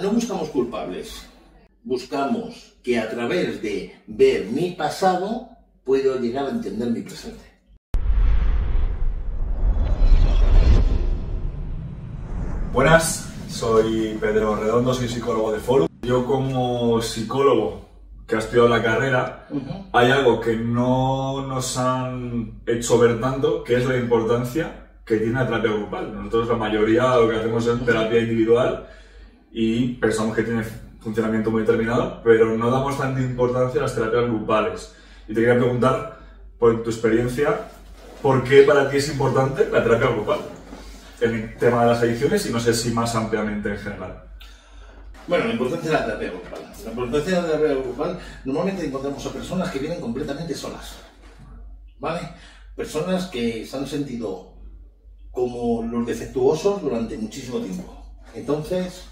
No buscamos culpables, buscamos que a través de ver mi pasado puedo llegar a entender mi presente. Buenas, soy Pedro Redondo, soy psicólogo de Forum. Yo como psicólogo que ha estudiado la carrera, hay algo que no nos han hecho ver tanto, que es la importancia que tiene la terapia grupal. Nosotros la mayoría lo que hacemos es terapia individual y pensamos que tiene funcionamiento muy determinado, pero no damos tanta importancia a las terapias grupales. Y te quería preguntar, por tu experiencia, ¿por qué para ti es importante la terapia grupal en el tema de las adicciones y no sé si más ampliamente en general? Bueno, la importancia de la terapia grupal. La importancia de la terapia grupal, normalmente encontramos a personas que vienen completamente solas, ¿vale? Personas que se han sentido como los defectuosos durante muchísimo tiempo. Entonces,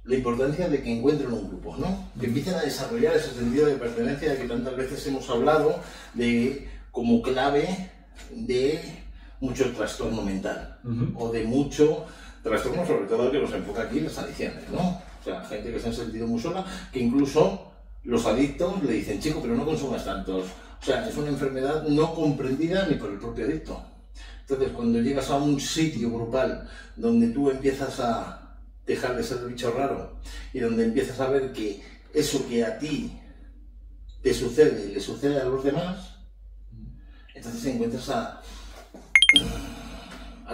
la importancia de que encuentren un grupo, ¿no? Que empiecen a desarrollar ese sentido de pertenencia de que tantas veces hemos hablado de como clave de mucho trastorno mental o de mucho trastorno, sobre todo que nos enfoca aquí en las adicciones, ¿no? O sea, gente que se ha sentido muy sola, que incluso los adictos le dicen, chico, pero no consumas tantos. O sea, es una enfermedad no comprendida ni por el propio adicto. Entonces, cuando llegas a un sitio grupal donde tú empiezas a dejar de ser el bicho raro y donde empiezas a ver que eso que a ti te sucede le sucede a los demás, entonces encuentras a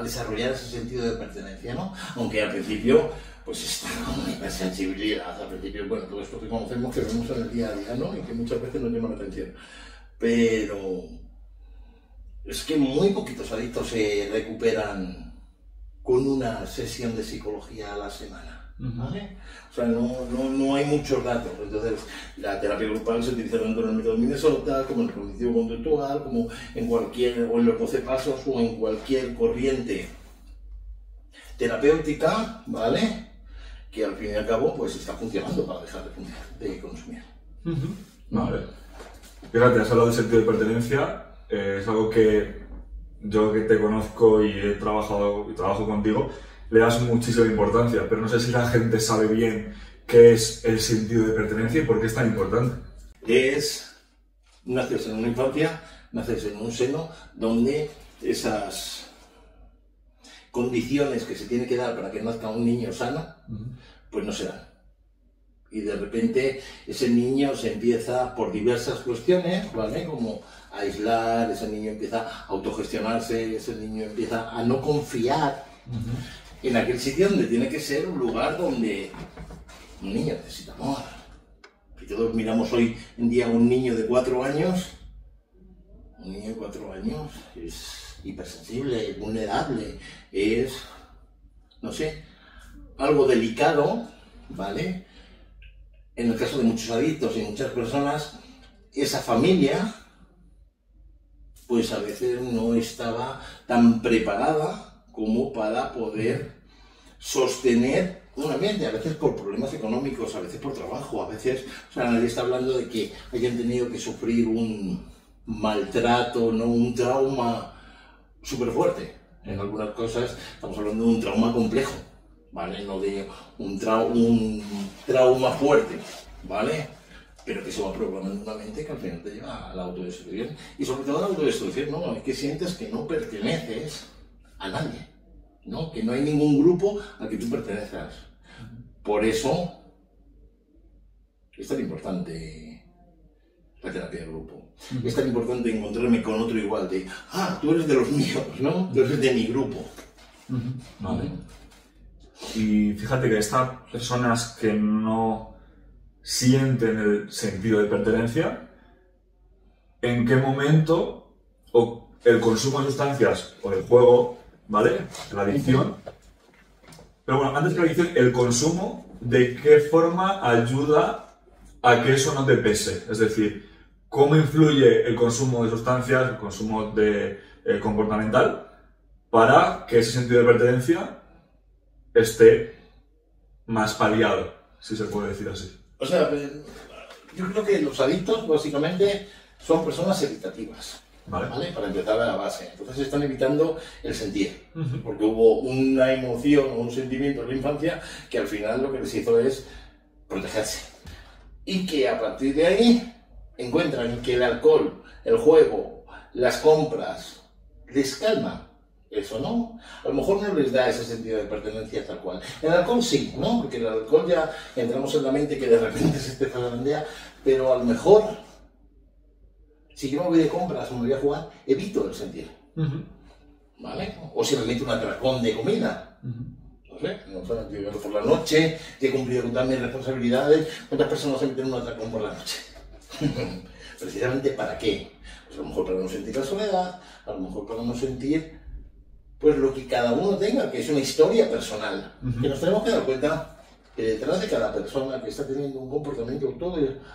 desarrollar ese sentido de pertenencia, ¿no? Aunque al principio, pues está una hipersensibilidad, al principio, bueno, todo esto que conocemos, que vemos en el día a día, ¿no? Y que muchas veces nos llama la atención. Pero es que muy poquitos adictos se recuperan con una sesión de psicología a la semana, ¿vale? O sea, no hay muchos datos. Entonces, la terapia grupal se utiliza tanto en el método Minnesota, como en el cognitivo conductual, como en cualquier, o en los 12 pasos, o en cualquier corriente terapéutica, ¿vale? Que al fin y al cabo, pues está funcionando para dejar de consumir. Vale. Fíjate, has hablado del sentido de pertenencia, es algo que yo que te conozco y he trabajado y trabajo contigo, le das muchísima importancia, pero no sé si la gente sabe bien qué es el sentido de pertenencia y por qué es tan importante. Naces en una infancia, naces en un seno donde esas condiciones que se tiene que dar para que nazca un niño sano, pues no se dan. Y de repente ese niño se empieza por diversas cuestiones, ¿vale? Como a aislar, ese niño empieza a autogestionarse, ese niño empieza a no confiar en aquel sitio donde tiene que ser un lugar donde un niño necesita amor. Si todos miramos hoy en día a un niño de 4 años, un niño de 4 años es hipersensible, es vulnerable, es, no sé, algo delicado, ¿vale? En el caso de muchos adictos y muchas personas, esa familia, pues a veces no estaba tan preparada como para poder sostener un ambiente, a veces por problemas económicos, a veces por trabajo, a veces, o sea, nadie está hablando de que hayan tenido que sufrir un maltrato, no un trauma súper fuerte. En algunas cosas estamos hablando de un trauma complejo, ¿vale? No de un trauma fuerte, ¿vale? Pero que se va programando una mente que al final te lleva a la autodestrucción. Y sobre todo a la autodestrucción, ¿no? Es que sientes que no perteneces a nadie, ¿no? Que no hay ningún grupo al que tú pertenezcas. Por eso es tan importante la terapia de grupo. Es tan importante encontrarme con otro igual de, tú eres de los míos, ¿no? Tú eres de mi grupo. Vale. Y fíjate que estas personas que no sienten el sentido de pertenencia, ¿en qué momento o el consumo de sustancias o el juego, ¿vale? La adicción. Pero bueno, antes que la adicción, el consumo, ¿de qué forma ayuda a que eso no te pese? Es decir, ¿cómo influye el consumo de sustancias, el consumo de comportamental, para que ese sentido de pertenencia esté más paliado, si se puede decir así? O sea, yo creo que los adictos básicamente son personas evitativas. ¿vale? Para empezar a la base. Entonces están evitando el sentir, porque hubo una emoción o un sentimiento en la infancia que al final lo que les hizo es protegerse. Y que a partir de ahí encuentran que el alcohol, el juego, las compras, les calma. Eso no, a lo mejor no les da ese sentido de pertenencia tal cual. El alcohol sí, ¿no? Porque el alcohol ya entramos en la mente que de repente se te zalandea, pero a lo mejor, si yo me voy de compras o me voy a jugar, evito el sentir. ¿Vale? O si me meto un atracón de comida. No sé, yo por la noche, he cumplido con todas mis responsabilidades. ¿Cuántas personas se meten en un atracón por la noche? Precisamente ¿para qué? Pues a lo mejor para no sentir la soledad, a lo mejor para no sentir pues lo que cada uno tenga, que es una historia personal. Que nos tenemos que dar cuenta que detrás de cada persona que está teniendo un comportamiento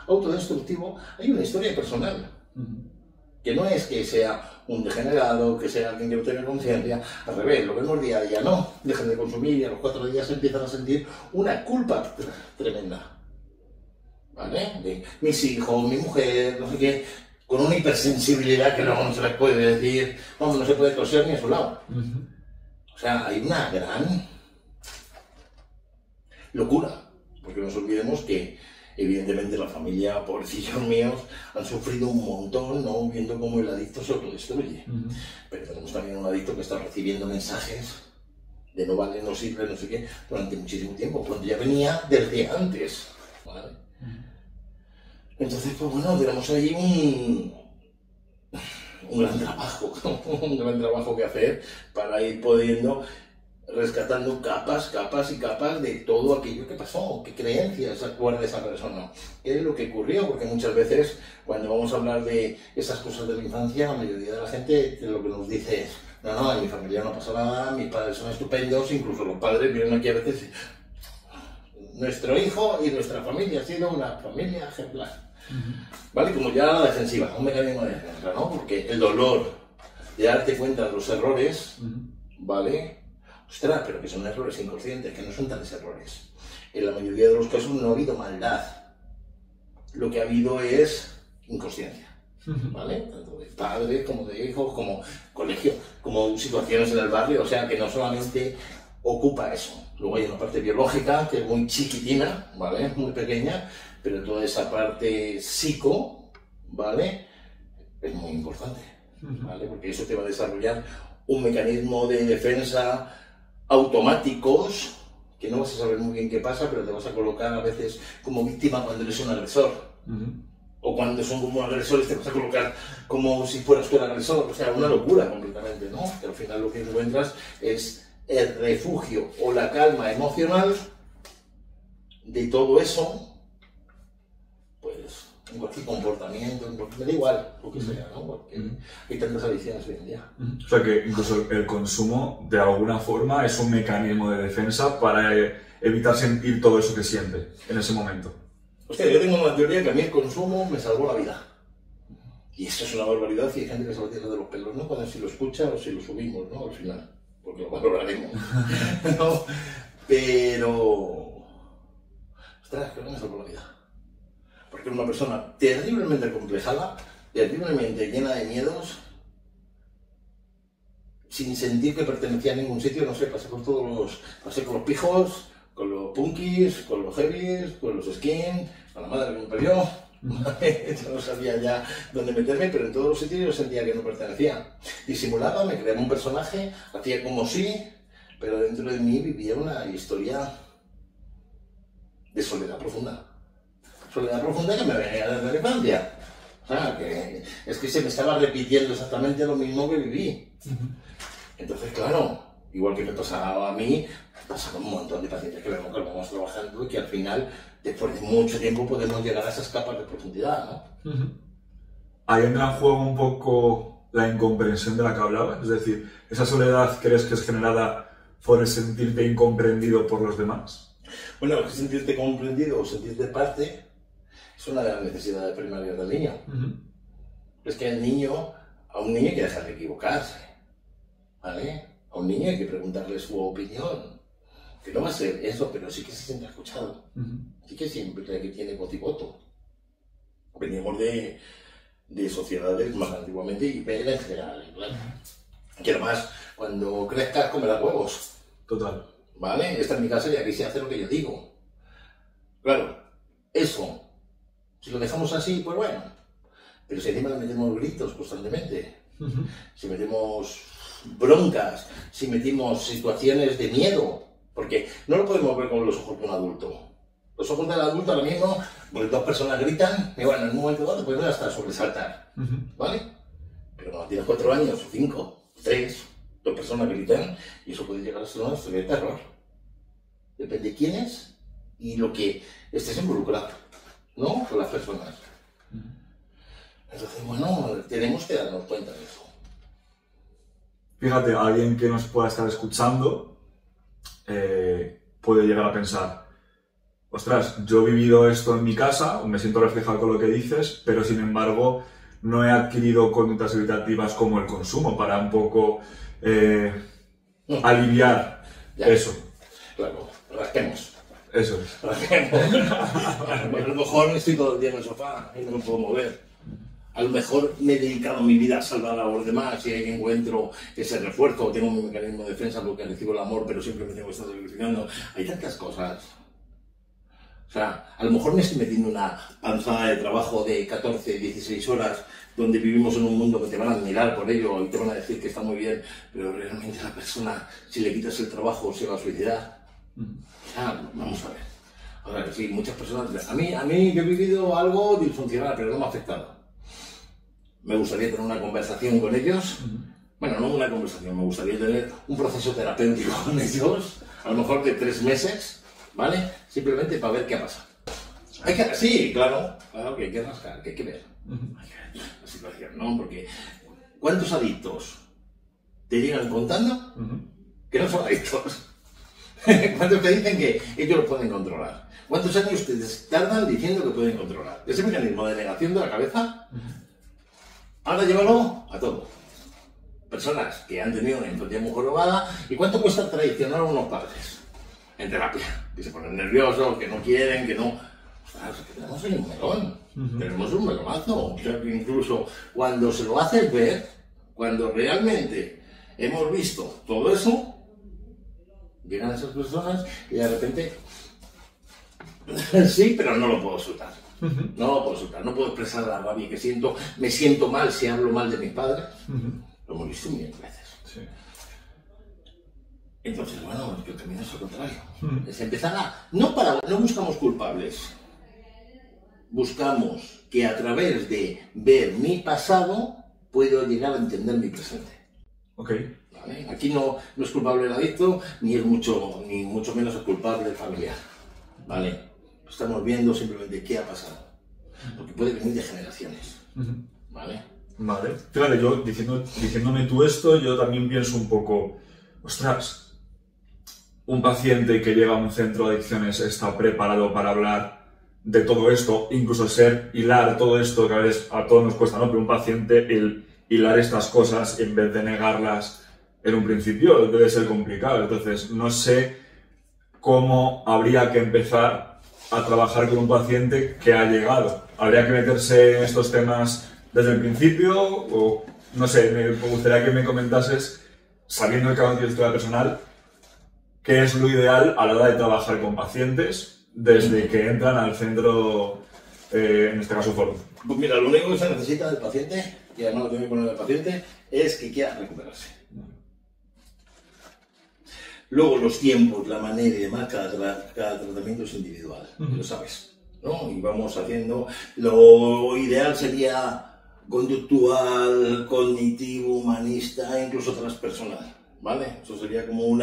autodestructivo hay una historia personal. Que no es que sea un degenerado, que sea alguien que no tenga conciencia, al revés, lo vemos día a día, no. Dejan de consumir y a los 4 días empiezan a sentir una culpa tremenda. ¿Vale? De mis hijos, mi mujer, no sé qué, con una hipersensibilidad que luego no se les puede decir, vamos, no se puede coser ni a su lado. O sea, hay una gran locura, porque no nos olvidemos que evidentemente la familia, pobrecillos míos, han sufrido un montón, ¿no? Viendo cómo el adicto se autodestruye. Pero tenemos también un adicto que está recibiendo mensajes de no vale, no sirve, no sé qué, durante muchísimo tiempo, cuando ya venía desde antes. ¿Vale? Entonces, pues bueno, tenemos ahí un gran trabajo que hacer para ir pudiendo rescatando capas y capas de todo aquello que pasó, qué creencias acuerda esa persona, qué es lo que ocurrió, porque muchas veces cuando vamos a hablar de esas cosas de la infancia, la mayoría de la gente lo que nos dice es, no, en mi familia no pasa nada, mis padres son estupendos, incluso los padres vienen aquí a veces, nuestro hijo y nuestra familia ha sido una familia ejemplar. ¿Vale? Como ya la defensiva, un mecanismo de defensa, ¿no? Porque el dolor de darte cuenta de los errores, ¿vale? Ostras, pero que son errores inconscientes, que no son tales errores. En la mayoría de los casos no ha habido maldad. Lo que ha habido es inconsciencia, ¿vale? Tanto de padres, como de hijos, como colegio, como situaciones en el barrio, o sea, que no solamente ocupa eso. Luego hay una parte biológica, que es muy chiquitina, ¿vale? Muy pequeña, pero toda esa parte psico, ¿vale? Es muy importante, ¿vale? Porque eso te va a desarrollar un mecanismo de defensa automáticos, que no vas a saber muy bien qué pasa, pero te vas a colocar a veces como víctima cuando eres un agresor. O cuando son como agresores te vas a colocar como si fueras tú el agresor. O sea, una locura completamente, ¿no? Que al final lo que encuentras es el refugio o la calma emocional de todo eso, pues en cualquier comportamiento, me da igual lo que sea, ¿no? Porque hay tantas adicciones hoy en día. O sea que incluso el consumo de alguna forma es un mecanismo de defensa para evitar sentir todo eso que siente en ese momento. Hostia, yo tengo una teoría que a mí el consumo me salvó la vida. Y eso es una barbaridad y hay gente que se lo tiene de los pelos, ¿no? Cuando si lo escucha o si lo subimos, ¿no? Al final, porque lo valoraremos. ¿No? Pero... ostras, que no me salvó la vida. Porque era una persona terriblemente acomplejada, terriblemente llena de miedos, sin sentir que pertenecía a ningún sitio, no sé, pasé con los pijos, con los punkis, con los heavies, con los skin, con la madre que me parió. Yo no sabía ya dónde meterme, pero en todos los sitios yo sentía que no pertenecía. Disimulaba, me creaba un personaje, hacía como sí, pero dentro de mí vivía una historia de soledad profunda. Soledad profunda que me venía desde la infancia. O sea, que es que se me estaba repitiendo exactamente lo mismo que viví. Entonces, claro, igual que me pasaba a mí, pasaba un montón de pacientes que vamos trabajando y que al final, después de mucho tiempo, podemos llegar a esas capas de profundidad, ¿no? Ahí entra en juego un poco la incomprensión de la que hablabas. Es decir, ¿esa soledad crees que es generada por el sentirte incomprendido por los demás? Bueno, sentirte comprendido o sentirte parte es una de las necesidades primarias del niño. Es que a un niño hay que dejarle equivocarse, ¿vale? A un niño hay que preguntarle su opinión, que no va a ser eso, pero sí que se siente escuchado, sí que siempre que tiene voz y voto. Veníamos de de sociedades más antiguamente y en general, claro. Que además, cuando crezcas, comerás huevos. Total. ¿Vale? Esta es mi casa y aquí se hace lo que yo digo. Claro, eso, si lo dejamos así, pues bueno. Pero si encima le metemos gritos constantemente, si metemos broncas, si metemos situaciones de miedo, porque no lo podemos ver con los ojos de un adulto. Los ojos del adulto ahora mismo, porque dos personas gritan, y bueno, en un momento dado pueden hasta sobresaltar, ¿vale? Pero cuando tienes 4 años, o 5, 3, dos personas gritan, y eso puede llegar a ser una historia de terror. Depende de quién es y lo que estés involucrado, ¿no? Con las personas. Entonces, bueno, tenemos que darnos cuenta de eso. Fíjate, alguien que nos pueda estar escuchando puede llegar a pensar, ostras, yo he vivido esto en mi casa, me siento reflejado con lo que dices, pero sin embargo no he adquirido conductas evitativas como el consumo para un poco aliviar eso. Claro, rasquemos. Eso es. Rasquemos. A lo mejor estoy todo el día en el sofá y no me puedo mover. A lo mejor me he dedicado mi vida a salvar a los demás y ahí encuentro ese refuerzo, tengo mi mecanismo de defensa porque recibo el amor, pero siempre me tengo que estar sacrificando. Hay tantas cosas. O sea, a lo mejor me estoy metiendo una panzada de trabajo de 14, 16 horas, donde vivimos en un mundo que te van a admirar por ello y te van a decir que está muy bien, pero realmente la persona, si le quitas el trabajo, se va a suicidar. O sea, vamos a ver. Ahora, sí, muchas personas... A mí yo he vivido algo disfuncional, pero no me ha afectado. Me gustaría tener una conversación con ellos. Bueno, no una conversación, me gustaría tener un proceso terapéutico con ellos, a lo mejor de 3 meses, ¿vale? Simplemente para ver qué ha pasado. Hay que, sí, claro que hay que rascar, que hay que ver. La situación, ¿no? Porque ¿cuántos adictos te llegan contando que no son adictos? ¿Cuántos te dicen que ellos lo pueden controlar? ¿Cuántos años te tardan diciendo que pueden controlar? Ese mecanismo de negación de la cabeza, ahora llévalo a todo. Personas que han tenido una infancia muy jorobada. ¿Y cuánto cuesta traicionar a unos padres? En terapia. Que se ponen nerviosos, que no quieren, que no... Ostras, que tenemos ahí un melón. Tenemos un melonazo. O sea, que incluso cuando se lo haces ver, cuando realmente hemos visto todo eso, llegan esas personas y de repente... sí, pero no lo puedo soltar. No lo puedo soltar. No puedo expresar la rabia que siento. Me siento mal si hablo mal de mis padres. Lo hemos visto mil veces. Sí. Entonces, bueno, el camino es al contrario. Es empezar a... No buscamos culpables. Buscamos que a través de ver mi pasado puedo llegar a entender mi presente. Ok. ¿Vale? Aquí no es culpable el adicto, ni mucho menos es culpable el familiar. ¿Vale? Estamos viendo simplemente qué ha pasado. Porque puede venir de generaciones. ¿Vale? Vale. Fíjate, yo diciéndome tú esto, yo también pienso un poco, ostras, un paciente que llega a un centro de adicciones está preparado para hablar de todo esto, incluso hilar todo esto, que a veces a todos nos cuesta, ¿no? Pero un paciente, el hilar estas cosas en vez de negarlas en un principio debe ser complicado. Entonces, no sé cómo habría que empezar a trabajar con un paciente que ha llegado. ¿Habría que meterse en estos temas desde el principio? O, no sé, me gustaría que me comentases, sabiendo que hago tu historia personal, qué es lo ideal a la hora de trabajar con pacientes desde que entran al centro, en este caso foro. Pues mira, lo único que se necesita del paciente, y además lo tengo que poner del paciente, es que quiera recuperarse. Luego los tiempos, la manera y demás, cada tratamiento es individual, lo sabes, ¿no? Y vamos haciendo, lo ideal sería conductual, cognitivo, humanista, incluso transpersonal, ¿vale? Eso sería como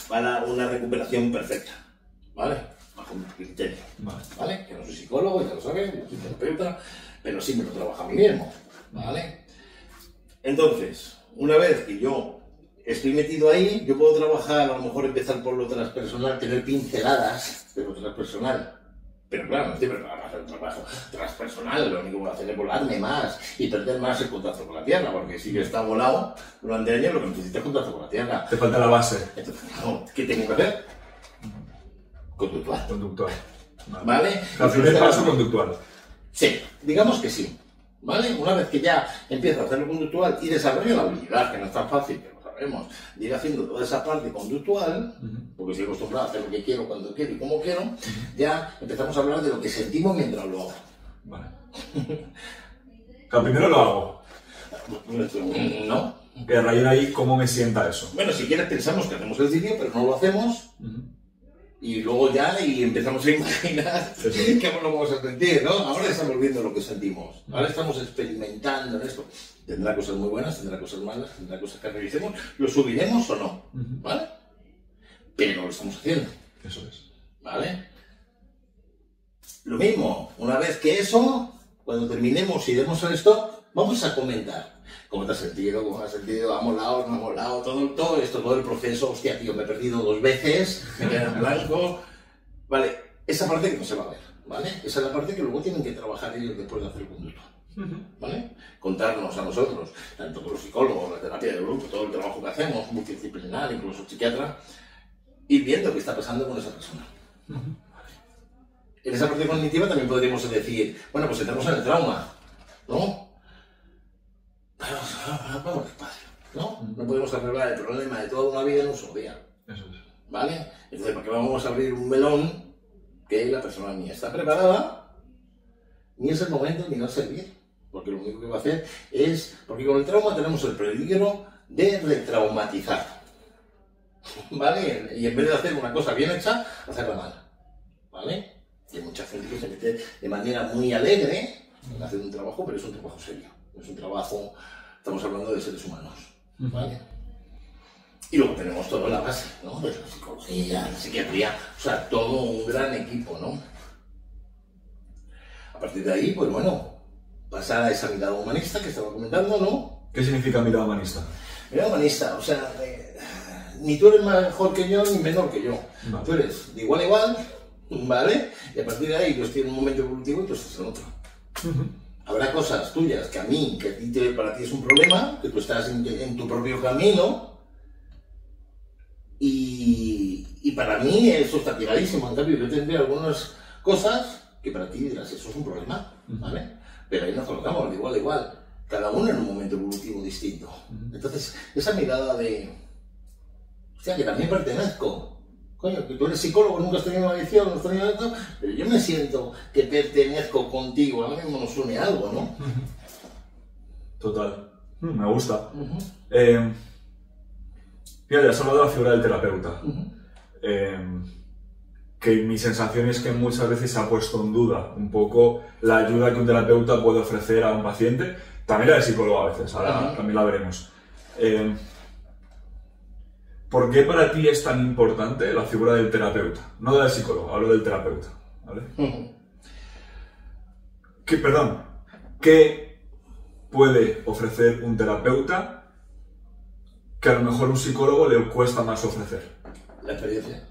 para una recuperación perfecta, ¿vale? Bajo mi criterio, ¿vale? Que no soy psicólogo, ya lo sabes, no soy terapeuta, pero sí me lo trabajo a mí mismo, ¿vale? Entonces, una vez que yo estoy metido ahí, yo puedo trabajar, a lo mejor empezar por lo transpersonal, tener pinceladas de lo transpersonal. Pero claro, no estoy preparado para hacer un trabajo transpersonal, lo único que voy a hacer es volarme más y perder más el contacto con la tierra, porque si yo he estado volado durante años, lo que necesito es contacto con la tierra. Te falta la base. Entonces, claro, ¿qué tengo que hacer? Conductual. Conductual. ¿Vale? El primer paso conductual. Sí, digamos que sí. ¿vale? Una vez que ya empiezo a hacerlo conductual y desarrollo la habilidad, que no es tan fácil, que lo sabemos, de ir haciendo toda esa parte conductual, porque estoy acostumbrado a hacer lo que quiero, cuando quiero y como quiero, ya empezamos a hablar de lo que sentimos mientras lo hago. Vale. Primero lo hago. ¿No? Y a raíz de ahí, ¿cómo me sienta eso? Bueno, si quieres pensamos que hacemos el sitio, pero no lo hacemos. Y luego ya empezamos a imaginar cómo lo vamos a sentir, ¿no? Ahora estamos viendo lo que sentimos. Ahora estamos experimentando en esto. Tendrá cosas muy buenas, tendrá cosas malas, tendrá cosas que revisemos. ¿Lo subiremos o no? ¿Vale? Pero lo estamos haciendo. Eso es. ¿Vale? Lo mismo, una vez que eso, cuando terminemos y demos al stop, vamos a comentar. ¿Cómo te has sentido? ¿Cómo has sentido? ¿Ha molado? ¿No ha molado? Todo esto, todo el proceso. Hostia, tío, me he perdido 2 veces, me quedé en blanco. Vale, esa parte que no se va a ver, ¿vale? Esa es la parte que luego tienen que trabajar ellos después de hacer el conducto, ¿vale? Contarnos a nosotros, tanto con los psicólogos, la terapia de grupo, todo el trabajo que hacemos, multidisciplinar, incluso psiquiatra, ir viendo qué está pasando con esa persona. En esa parte cognitiva también podríamos decir, bueno, pues entramos en el trauma, ¿no? Vamos despacio, ¿no? No podemos arreglar el problema de toda una vida en un solo día. Eso es. ¿Vale? Entonces, ¿para qué vamos a abrir un melón que la persona ni está preparada, ni es el momento, ni va a servir? Porque lo único que va a hacer es... Porque con el trauma tenemos el peligro de retraumatizar, ¿vale? Y en vez de hacer una cosa bien hecha, hacerla mal, ¿vale? Y hay mucha gente que se mete de manera muy alegre en hacer un trabajo, pero es un trabajo serio. Es un trabajo, estamos hablando de seres humanos, ¿vale? Y luego tenemos toda la base, ¿no? De la psicología, la psiquiatría, o sea, todo un gran equipo, ¿no? A partir de ahí, pues bueno, pasar a esa mirada humanista que estaba comentando, ¿no? ¿Qué significa mirada humanista? Mirada humanista, o sea, ni tú eres mejor que yo, ni menor que yo. Vale. Tú eres de igual a igual, ¿vale? Y a partir de ahí yo estoy en un momento evolutivo y tú estás en otro. Habrá cosas tuyas que a mí, que a ti para ti es un problema, que tú estás en tu propio camino y para mí eso está tiradísimo. En cambio, yo tendré algunas cosas que para ti dirás, eso es un problema, ¿vale? Pero ahí nos colocamos de igual a igual, cada uno en un momento evolutivo distinto. Entonces, esa mirada de, o sea, que también pertenezco. Coño, que tú eres psicólogo, nunca has tenido una adicción, no has tenido esto, pero yo me siento que pertenezco contigo, a mí mismo nos une algo, ¿no? Total. Me gusta. Fíjate, has hablado de la figura del terapeuta. Que mi sensación es que muchas veces se ha puesto en duda un poco la ayuda que un terapeuta puede ofrecer a un paciente. También la del psicólogo a veces, ahora también la veremos. ¿Por qué para ti es tan importante la figura del terapeuta? No del psicólogo, hablo del terapeuta, ¿vale? ¿Qué puede ofrecer un terapeuta que a lo mejor un psicólogo le cuesta más ofrecer? La experiencia.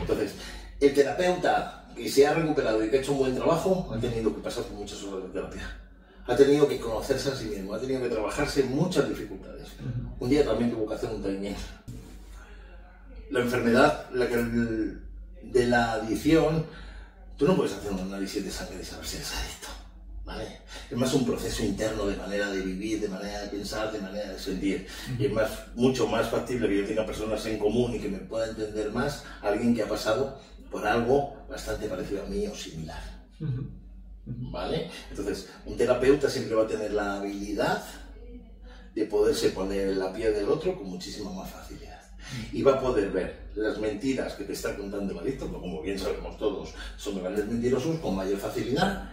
Entonces, el terapeuta que se ha recuperado y que ha hecho un buen trabajo ha tenido que pasar por muchas horas de terapia. Ha tenido que conocerse a sí mismo, ha tenido que trabajarse muchas dificultades. Un día también tuvo que hacer un training. La enfermedad de la adicción, tú no puedes hacer un análisis de sangre y saber si eres adicto, ¿vale? Es más un proceso interno de manera de vivir, de manera de pensar, de manera de sentir. Y es mucho más factible que yo tenga personas en común y que me pueda entender más a alguien que ha pasado por algo bastante parecido a mí o similar. ¿Vale? Entonces, un terapeuta siempre va a tener la habilidad de poderse poner en la piel del otro con muchísima más facilidad. Y va a poder ver las mentiras que te está contando el adicto, porque como bien sabemos todos, son grandes mentirosos con mayor facilidad.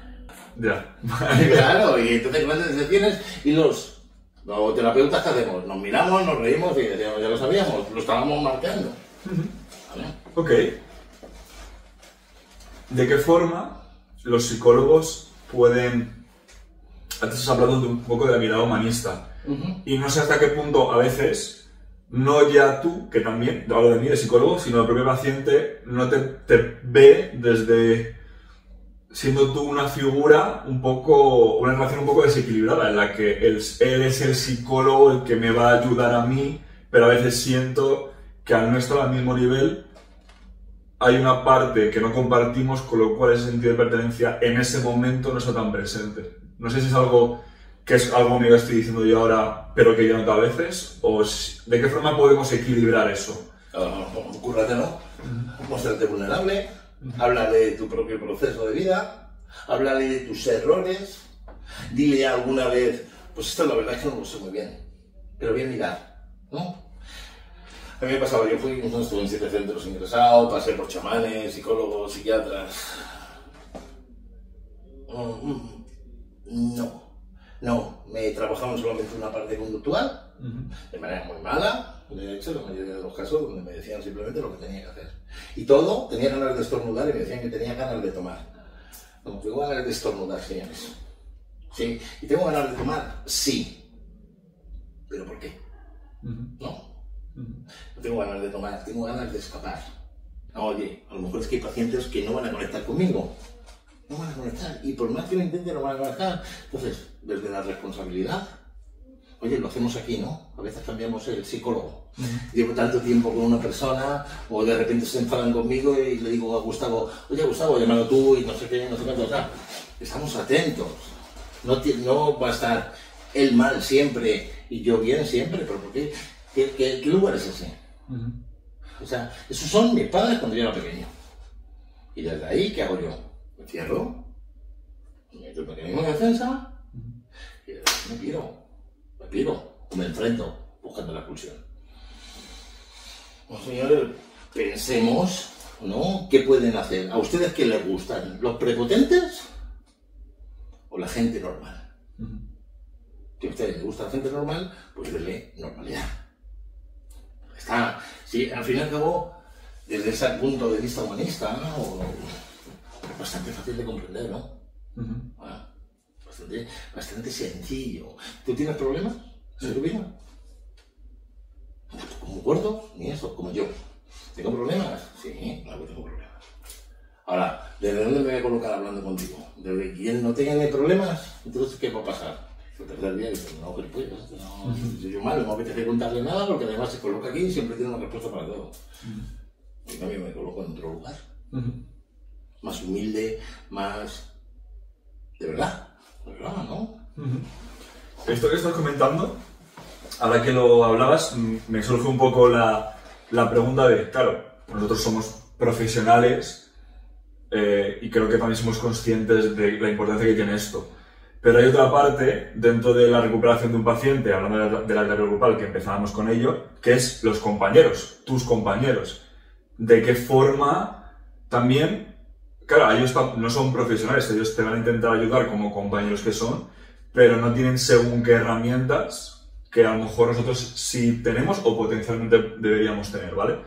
Ya. Claro, y entonces grandes decepciones y los terapeutas que hacemos, nos miramos, nos reímos y decíamos, ya lo sabíamos, lo estábamos marcando. ¿Vale? Ok. ¿De qué forma los psicólogos pueden... Antes has hablado de un poco de la mirada humanista. Y no sé hasta qué punto a veces, no ya tú, que también, hablo de mí, de psicólogo, sino el propio paciente no te ve desde siendo tú una figura un poco, una relación un poco desequilibrada, en la que él es el psicólogo el que me va a ayudar a mí, pero a veces siento que al no estar al mismo nivel hay una parte que no compartimos, con lo cual ese sentido de pertenencia en ese momento no está tan presente. No sé si es algo que es algo mío que estoy diciendo yo ahora, pero que yo noto a veces, o de qué forma podemos equilibrar eso. Cúrratelo, muéstrate vulnerable, habla de tu propio proceso de vida, háblale de tus errores, dile alguna vez, pues esto la verdad es que no lo sé muy bien, pero voy a mirar, ¿no? A mí me pasaba, yo estuve en 7 centros ingresados, pasé por chamanes, psicólogos, psiquiatras. No, me trabajaban solamente una parte conductual, de manera muy mala, de hecho, la mayoría de los casos donde me decían simplemente lo que tenía que hacer. Y todo, tenía ganas de estornudar y me decían que tenía ganas de tomar. No, tengo ganas de estornudar, señores. Sí, y tengo ganas de tomar, sí. ¿Pero por qué? No. No tengo ganas de tomar, tengo ganas de escapar. Oye, a lo mejor es que hay pacientes que no van a conectar conmigo. No van a conectar, y por más que lo intenten no van a conectar. Entonces, desde la responsabilidad, oye, lo hacemos aquí, ¿no? A veces cambiamos el psicólogo. Llevo tanto tiempo con una persona, o de repente se enfadan conmigo y le digo a Gustavo, oye Gustavo, llámalo tú y no sé qué, no sé cuánto. O sea, estamos atentos. No va a estar él mal siempre y yo bien siempre, pero ¿por qué? ¿Qué lugar es ese? O sea, esos son mis padres cuando yo era pequeño. Y desde ahí, ¿qué hago yo? Me cierro, me meto el mecanismo de defensa y me piro, o me enfrento buscando la expulsión. Bueno, señores, pensemos, ¿no? ¿Qué pueden hacer? ¿A ustedes qué les gustan? ¿Los prepotentes o la gente normal? Si a ustedes les gusta la gente normal, pues denle normalidad. Está, sí, al fin y al cabo, desde ese punto de vista humanista, ¿no? Bastante fácil de comprender, ¿no? Bueno, bastante sencillo. ¿Tú tienes problemas en tu vida? Como gordo, ni eso, como yo. ¿Tengo problemas? Sí, claro que tengo problemas. Ahora, ¿desde dónde me voy a colocar hablando contigo? ¿Desde quien no tenga problemas? Entonces, ¿qué va a pasar? El tercer día dice, no, pero pues, no, yo mal, no me apetece contarle nada porque además se coloca aquí y siempre tiene una respuesta para todo. En cambio, me coloco en otro lugar. Más humilde, más... de verdad, ¿no? Esto que estás comentando, ahora que lo hablabas, me surge un poco la pregunta de, claro, nosotros somos profesionales y creo que también somos conscientes de la importancia que tiene esto. Pero hay otra parte dentro de la recuperación de un paciente, hablando de la terapia grupal, que empezábamos con ello, que es los compañeros, tus compañeros. ¿De qué forma también... Claro, ellos no son profesionales, ellos te van a intentar ayudar como compañeros que son, pero no tienen según qué herramientas que a lo mejor nosotros sí tenemos o potencialmente deberíamos tener, ¿vale?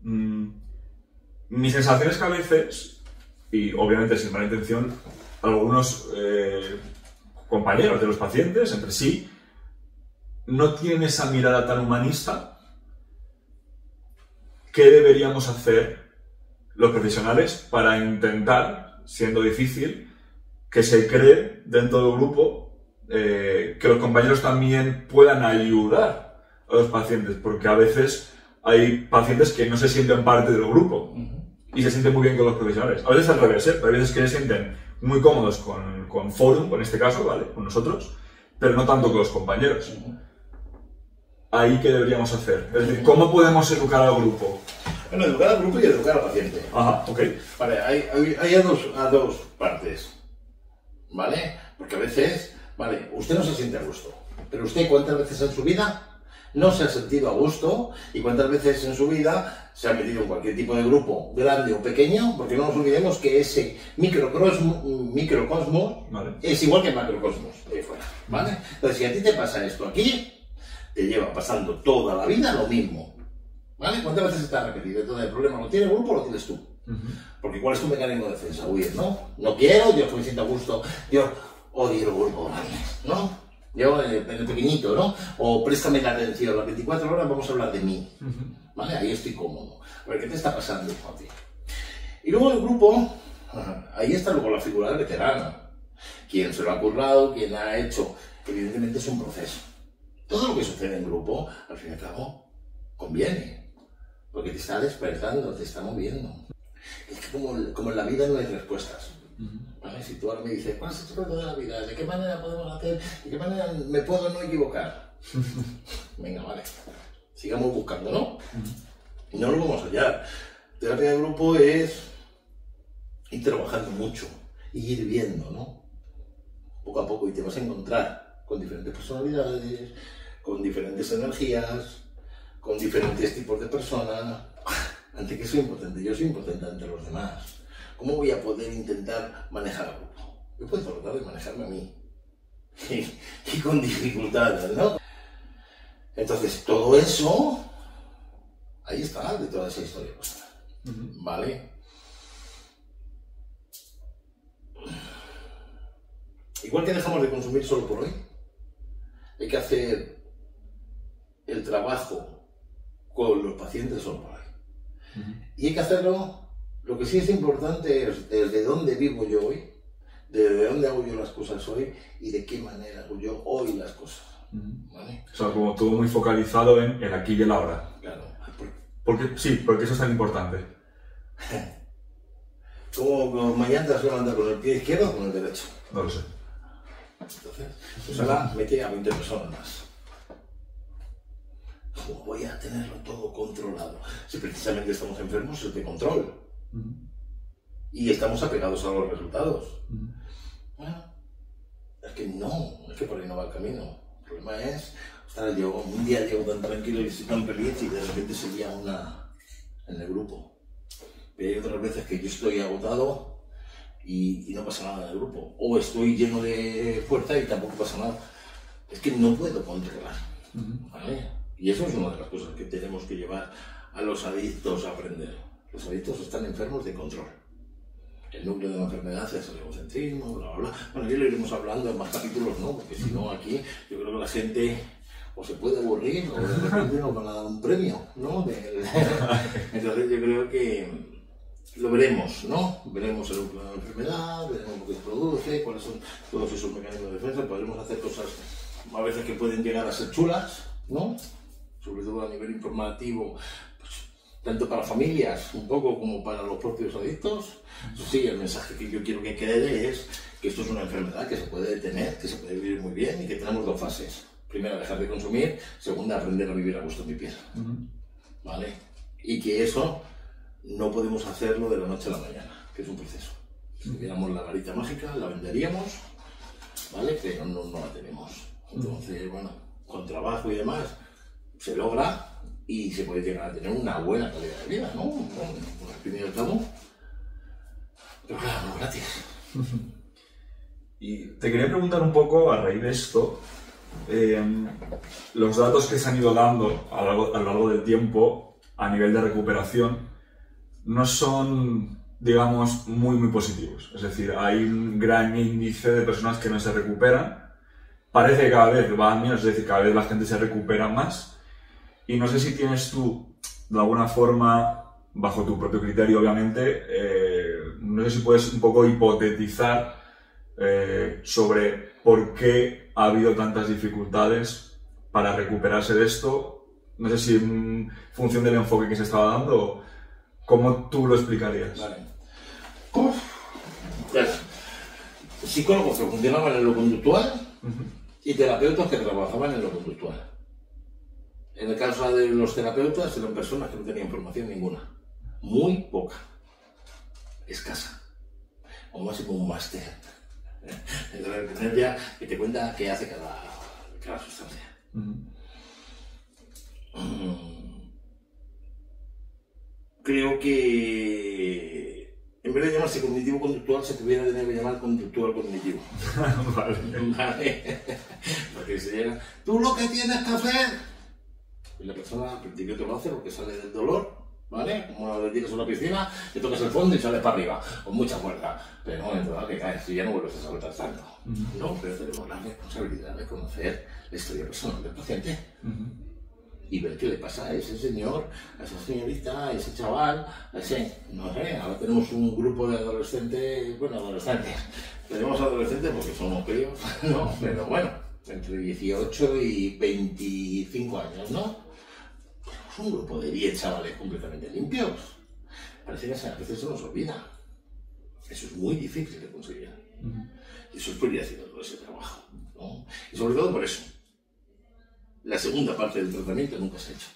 Mi sensación es que a veces, y obviamente sin mala intención, algunos compañeros de los pacientes entre sí no tienen esa mirada tan humanista. ¿Qué deberíamos hacer los profesionales para intentar, siendo difícil, que se cree dentro del grupo que los compañeros también puedan ayudar a los pacientes? Porque a veces hay pacientes que no se sienten parte del grupo y se sienten muy bien con los profesionales. A veces al revés, hay veces que se sienten muy cómodos con Forum, en este caso, ¿vale? Con nosotros, pero no tanto con los compañeros. ¿Ahí qué deberíamos hacer? Es decir, ¿cómo podemos educar al grupo? Bueno, educar al grupo y educar al paciente. Ajá, ok. Vale, hay a dos partes, ¿vale? Porque a veces, vale, usted no se siente a gusto, pero usted ¿cuántas veces en su vida no se ha sentido a gusto? ¿Y cuántas veces en su vida se ha metido en cualquier tipo de grupo, grande o pequeño? Porque no nos olvidemos que ese microcosmos vale, es igual que el macrocosmos de fuera, ¿vale? Entonces, si a ti te pasa esto aquí, te lleva pasando toda la vida lo mismo. ¿Vale? ¿Cuántas veces está repetido? Entonces, el problema lo tiene el grupo o lo tienes tú. Porque ¿cuál es tu mecanismo de defensa? Huir, ¿no? No quiero, yo me siento a gusto, yo odio el grupo, ¿no? Yo en el pequeñito, ¿no? O préstame la atención, las 24 horas vamos a hablar de mí. ¿Vale? Ahí estoy cómodo. A ver, ¿qué te está pasando a ti? Y luego el grupo, ahí está luego la figura del veterano. Quien se lo ha currado, quien ha hecho. Evidentemente es un proceso. Todo lo que sucede en grupo, al fin y al cabo, conviene. Porque te está despertando, te está moviendo. Es que como en la vida no hay respuestas. ¿Vale? Si tú ahora me dices, ¿cuál es el secreto de la vida? ¿De qué manera podemos hacer? ¿De qué manera me puedo no equivocar? Venga, vale. Sigamos buscando, ¿no? Y no lo vamos a hallar. Terapia de grupo es ir trabajando mucho y ir viendo, ¿no? Poco a poco, y te vas a encontrar con diferentes personalidades, con diferentes energías, con diferentes tipos de personas. Ante que soy importante, yo soy importante ante los demás. ¿Cómo voy a poder intentar manejar al grupo? Yo puedo tratar de manejarme a mí. Y con dificultades, ¿no? Entonces, todo eso, ahí está, de toda esa historia personal. ¿Vale? Igual que dejamos de consumir solo por hoy, hay que hacer el trabajo con los pacientes solo por hoy. Y hay que hacerlo. Lo que sí es importante es desde dónde vivo yo hoy, desde dónde hago yo las cosas hoy y de qué manera hago yo hoy las cosas. ¿Vale? O sea, como todo muy focalizado en el aquí y el ahora. Claro. Porque eso es tan importante. Como mañana te vas a levantar con el pie izquierdo o con el derecho. No lo sé. Entonces, pues ahora mete a 20 personas más. ¿Cómo voy a tenerlo todo controlado? Si precisamente estamos enfermos, es de control. Y estamos apegados a los resultados. Bueno, es que por ahí no va el camino. El problema es, ostras, un día llego tan tranquilo y estoy tan feliz y de repente se lía una en el grupo. Pero hay otras veces que yo estoy agotado y no pasa nada en el grupo. O estoy lleno de fuerza y tampoco pasa nada. Es que no puedo controlar. ¿Vale? Y eso es una de las cosas que tenemos que llevar a los adictos a aprender. Los adictos están enfermos de control. El núcleo de la enfermedad es el egocentrismo, bla, bla, bla. Bueno, ya lo iremos hablando en más capítulos, ¿no? Porque si no, aquí yo creo que la gente o se puede aburrir o de repente nos van a dar un premio, ¿no? Entonces yo creo que lo veremos, ¿no? Veremos el núcleo de la enfermedad, veremos lo que se produce, cuáles son todos esos mecanismos de defensa. Podremos hacer cosas a veces que pueden llegar a ser chulas, ¿no? Sobre todo a nivel informativo, pues, tanto para familias un poco como para los propios adictos. Eso sí, el mensaje que yo quiero que quede es que esto es una enfermedad que se puede detener, que se puede vivir muy bien y que tenemos dos fases. Primera, dejar de consumir. Segunda, aprender a vivir a gusto en mi piel. ¿Vale? Y que eso no podemos hacerlo de la noche a la mañana, que es un proceso. Si tuviéramos la varita mágica, la venderíamos, ¿vale? Pero no la tenemos. Entonces, bueno, con trabajo y demás, se logra y se puede llegar a tener una buena calidad de vida, ¿no? Bueno, al fin y al cabo, pero claro, no gratis. Y te quería preguntar un poco, a raíz de esto, los datos que se han ido dando a lo largo del tiempo a nivel de recuperación no son, digamos, muy positivos. Es decir, hay un gran índice de personas que no se recuperan. Parece que cada vez va menos, es decir, cada vez la gente se recupera más. Y no sé si tienes tú, de alguna forma, bajo tu propio criterio, obviamente, no sé si puedes un poco hipotetizar sobre por qué ha habido tantas dificultades para recuperarse de esto. No sé si en función del enfoque que se estaba dando, ¿cómo tú lo explicarías? Vale. Psicólogos que funcionaban en lo conductual y terapeutas que trabajaban en lo conductual. En el caso de los terapeutas eran personas que no tenían formación ninguna. Muy poca. Escasa. O máximo un máster. De la dependencia que te cuenta qué hace cada sustancia. Creo que en vez de llamarse cognitivo-conductual se tuviera que llamar conductual-cognitivo. Vale. Porque se llega, tú lo que tienes que hacer, y la persona al principio te lo hace porque sale del dolor, ¿vale? Como le tiras a una piscina, te tocas el fondo y sales para arriba, con mucha fuerza. Pero no, en verdad que caes, si ya no vuelves a saltar tanto. No, pero tenemos la responsabilidad de conocer la historia personal del paciente. Y ver qué le pasa a ese señor, a esa señorita, a ese chaval, a ese... No sé, ahora tenemos un grupo de adolescentes, bueno, adolescentes. Tenemos adolescentes porque somos críos, ¿no? Pero bueno, entre 18 y 25 años, ¿no? Tenemos un grupo de 10 chavales completamente limpios. Parece que a veces se nos olvida. Eso es muy difícil de conseguir. Y eso es por ir haciendo todo ese trabajo, ¿no? Y sobre todo por eso. La segunda parte del tratamiento nunca se ha hecho.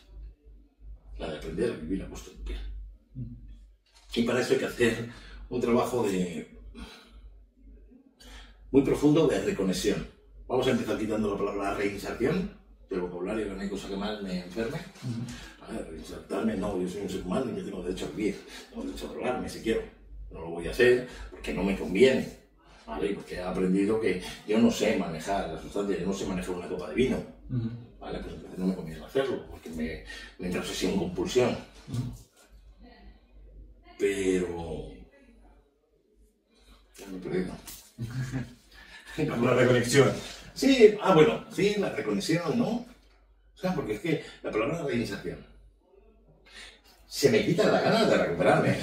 La de aprender a vivir a puesto de pie. Y para eso hay que hacer un trabajo muy profundo de reconexión. Vamos a empezar quitando la palabra reinserción del vocabulario, que no hay cosa que más me enferme. Reinsertarme, no, yo soy un ser humano y yo tengo derecho a vivir, tengo derecho a drogarme si quiero. No lo voy a hacer porque no me conviene, ¿vale? Porque he aprendido que yo no sé manejar la sustancia, yo no sé manejar una copa de vino, ¿vale? Pues entonces no me conviene hacerlo porque me entra obsesión, compulsión. Pero... ya me he perdido. La reconexión. Sí, bueno, sí, la reconexión, ¿no? O sea, porque es que la palabra reinserción se me quita la gana de recuperarme,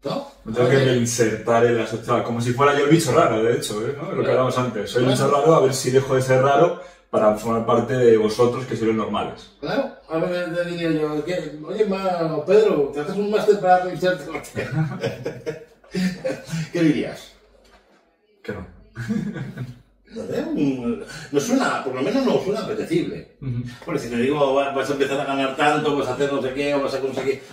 ¿no? Me tengo que reinsertar en la sociedad, como si fuera yo el bicho raro, de hecho, ¿no? Lo que hablamos antes. Soy el bicho raro, a ver si dejo de ser raro para formar parte de vosotros, que sois los normales. Claro, ahora te diría yo, oye, Pedro, ¿te haces un máster para reinsertarte? ¿Qué dirías? Que no. No suena, por lo menos no suena apetecible. Porque si te digo, vas a empezar a ganar tanto, vas a hacer no sé qué, o vas a conseguir...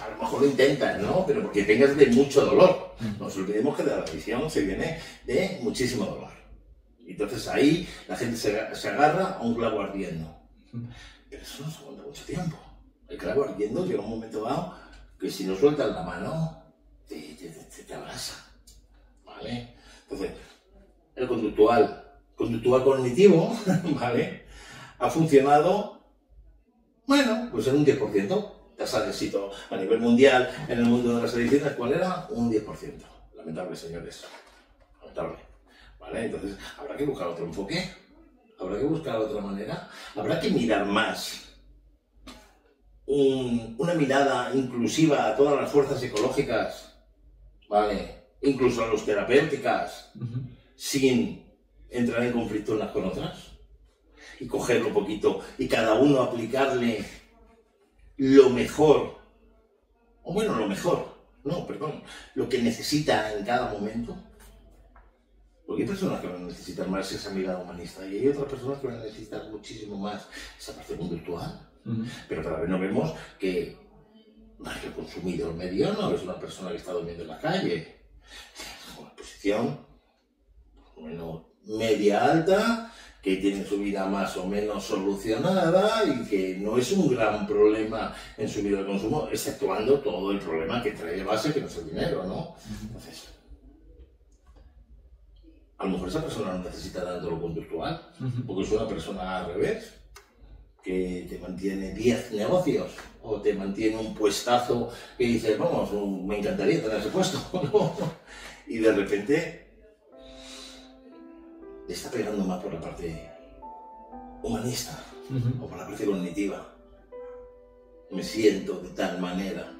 A lo mejor lo intentas, ¿no? Pero porque tengas de mucho dolor. No nos olvidemos que de la adicción se viene de muchísimo dolor. Y entonces ahí la gente se agarra a un clavo ardiendo. Pero eso no se aguanta mucho tiempo. El clavo ardiendo llega un momento dado que si no sueltas la mano, te abrasa. ¿Vale? Entonces, el conductual cognitivo, ¿vale? Ha funcionado, bueno, pues en un 10%. Tasa de éxito a nivel mundial en el mundo de las adicciones, ¿cuál era? Un 10%. Lamentable, señores. Lamentable. ¿Vale? Entonces, habrá que buscar otro enfoque. Habrá que buscar otra manera. Habrá que mirar más. Una mirada inclusiva a todas las fuerzas psicológicas, ¿vale? Incluso a las terapéuticas, sin entrar en conflicto unas con otras. Y cogerlo un poquito y cada uno aplicarle lo mejor, o bueno, lo que necesita en cada momento. Porque hay personas que van a necesitar más esa mirada humanista y hay otras personas que van a necesitar muchísimo más esa parte conductual. Pero cada vez nos vemos que el consumidor mediano es una persona que está durmiendo en la calle, es una posición bueno, media alta, que tiene su vida más o menos solucionada y que no es un gran problema en su vida de consumo, exceptuando todo el problema que trae de base, que no es el dinero, ¿no? Entonces, a lo mejor esa persona no necesita tanto lo conductual, porque es una persona al revés, que te mantiene 10 negocios, o te mantiene un puestazo que dices, vamos, me encantaría tener ese puesto, ¿no? Y de repente le está pegando más por la parte humanista o por la parte cognitiva. Me siento de tal manera,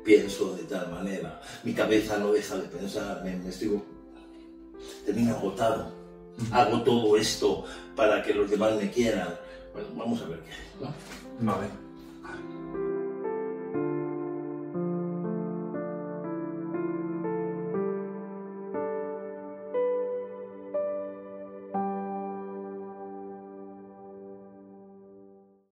pienso de tal manera, mi cabeza no deja de pensar, termino agotado. Hago todo esto para que los demás me quieran. Bueno, vamos a ver qué hay, ¿no? Vale.